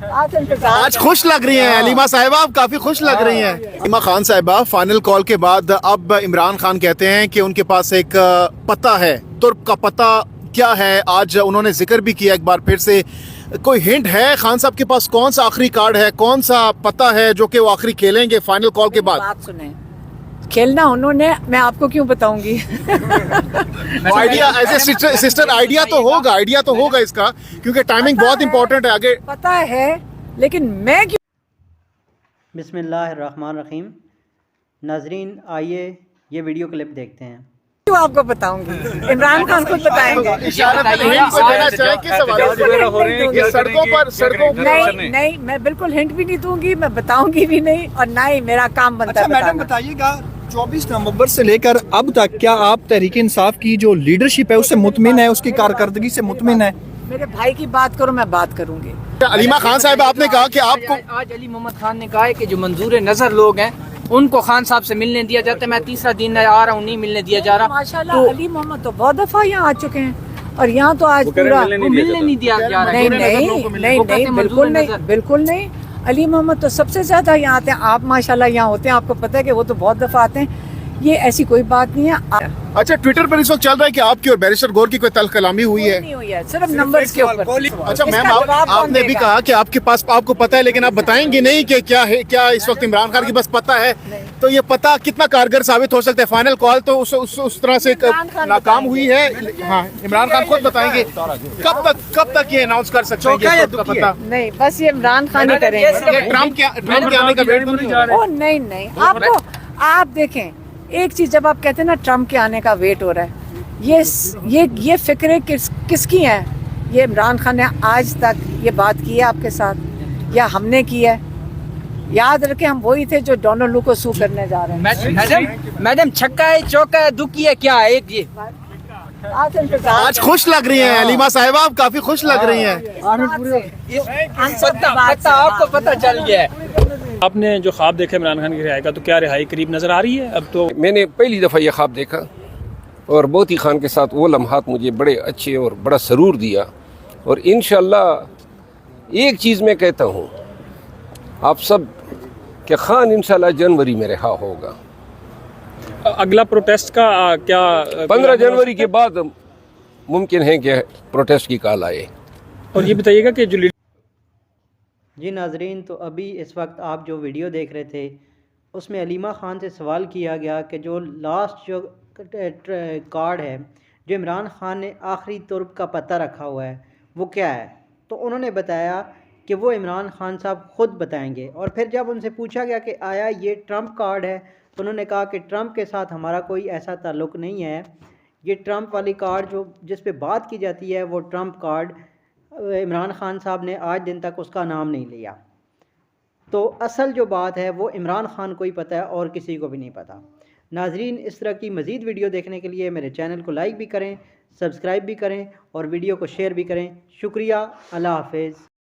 आज खुश लग रही हैं अलीमा साहिबा, आप काफी खुश लग रही हैं। अलीमा खान साहिबा, फाइनल कॉल के बाद अब इमरान खान कहते हैं कि उनके पास एक पता है, तुर्क का पता क्या है आज उन्होंने जिक्र भी किया एक बार फिर से। कोई हिंट है खान साहब के पास कौन सा आखिरी कार्ड है, कौन सा पता है जो कि वो आखिरी खेलेंगे फाइनल कॉल के बाद? बात सुने, खेलना उन्होंने, मैं आपको क्यों बताऊंगी। Idea as a sister idea तो होगा इसका, क्योंकि टाइमिंग बहुत इंपॉर्टेंट है आगे। पता है लेकिन मैं क्यों। बिस्मिल्लाहिर्रहमानिर्रहीम। नाजरीन आइए ये वीडियो क्लिप देखते हैं। क्यों आपको बताऊंगी, इमरान खान खुद बताएंगे। सड़कों नहीं, मैं बिल्कुल हिंट भी नहीं दूंगी, मैं बताऊंगी भी नहीं, और ना ही मेरा काम बनता है। मैडम बताइएगा, 24 नवंबर से लेकर अब तक क्या आप तहरीक इंसाफ की जो लीडरशिप है उससे मुतमिन है, उसकी कारकर्दगी से मुतमिन है? मेरे भाई की बात करो, मैं बात करूंगी। अलीमा खान साहब, आपने कहा कि आपको आज अली मोहम्मद खान ने कहा है कि जो मंजूर नजर लोग हैं उनको खान साहब से मिलने दिया जाता है। मैं तीसरा दिन आ रहा हूँ, नहीं मिलने दिया जा रहा। माशाल्लाह अली मोहम्मद तो बहुत दफा यहाँ आ चुके हैं, और यहाँ तो आज पूरा मिलने नहीं दिया जा रहा। नहीं, बिल्कुल नहीं। अली मोहम्मद तो सबसे ज्यादा यहाँ आते हैं। आप माशाल्लाह यहाँ होते हैं, आपको पता है कि वो तो बहुत दफा आते हैं। ये ऐसी कोई बात नहीं है। अच्छा, ट्विटर पर इस वक्त चल रहा है कि आपकी और बैरिस्टर गौर की कोई तल्ख कलामी हुई है? नहीं हुई है, सिर्फ नंबर्स के ऊपर। अच्छा मैम, आपने भी कहा कि आपके पास आपको पता है, लेकिन आप बताएंगे नहीं कि क्या है, क्या इस वक्त इमरान खान के पास पता है? तो ये पता कितना कारगर साबित हो सकता है? फाइनल कॉल तो उस तरह से नाकाम हुई है। हाँ, इमरान खान खुद बताएंगे। कब तक ये अनाउंस कर सकते हैं पता? नहीं, बस ये इमरान खान ही करेंगे। ट्रम्प के आने का वेट तो नहीं जा रहा है? नहीं, आपको आप देखें एक चीज, जब आप कहते हैं ना ट्रम्प के आने का वेट हो रहा है, ये फिक्रें किसकी हैं? ये इमरान खान ने आज तक ये बात की है आपके साथ, या हमने की है? याद रखें, हम वही थे जो डोनाल्ड लू को सू करने जा रहे हैं। मैडम छक्का है, चौका है, दुखी है, क्या है? एक ये आज खुश लग रही हैं अलीमा साहिबा, आप काफी खुश लग रही हैं। पता आपको पता चल गया है। आपने जो ख्वाब देखा इमरान खान की रिहाई का, तो क्या रिहाई करीब नजर आ रही है? अब तो मैंने पहली दफ़ा ये ख्वाब देखा और मोती खान के साथ वो लम्हात मुझे बड़े अच्छे और बड़ा सरूर दिया। और इंशाल्लाह एक चीज़ मैं कहता हूँ आप सब कि खान इंशाल्लाह जनवरी में रिहा होगा। अगला प्रोटेस्ट का क्या 15 जनवरी के बाद मुमकिन है कि प्रोटेस्ट की कॉल आए। और ये बताइएगा कि जो जी नाजरीन, तो अभी इस वक्त आप जो वीडियो देख रहे थे उसमें अलीमा ख़ान से सवाल किया गया कि जो लास्ट जो कार्ड है जो इमरान खान ने आखिरी तुर्क का पता रखा हुआ है वो क्या है, तो उन्होंने बताया कि वो इमरान खान साहब ख़ुद बताएंगे। और फिर जब उनसे पूछा गया कि आया ये ट्रम्प कार्ड है, तो उन्होंने कहा कि ट्रम्प के साथ हमारा कोई ऐसा ताल्लुक़ नहीं है। ये ट्रम्प वाली कार्ड जो जिस पे बात की जाती है वो ट्रम्प कार्ड इमरान खान साहब ने आज दिन तक उसका नाम नहीं लिया। तो असल जो बात है वो इमरान खान को ही पता है और किसी को भी नहीं पता। नाजरीन, इस तरह की मज़ीद वीडियो देखने के लिए मेरे चैनल को लाइक भी करें, सब्सक्राइब भी करें और वीडियो को शेयर भी करें। शुक्रिया, अल्लाह हाफ़िज़।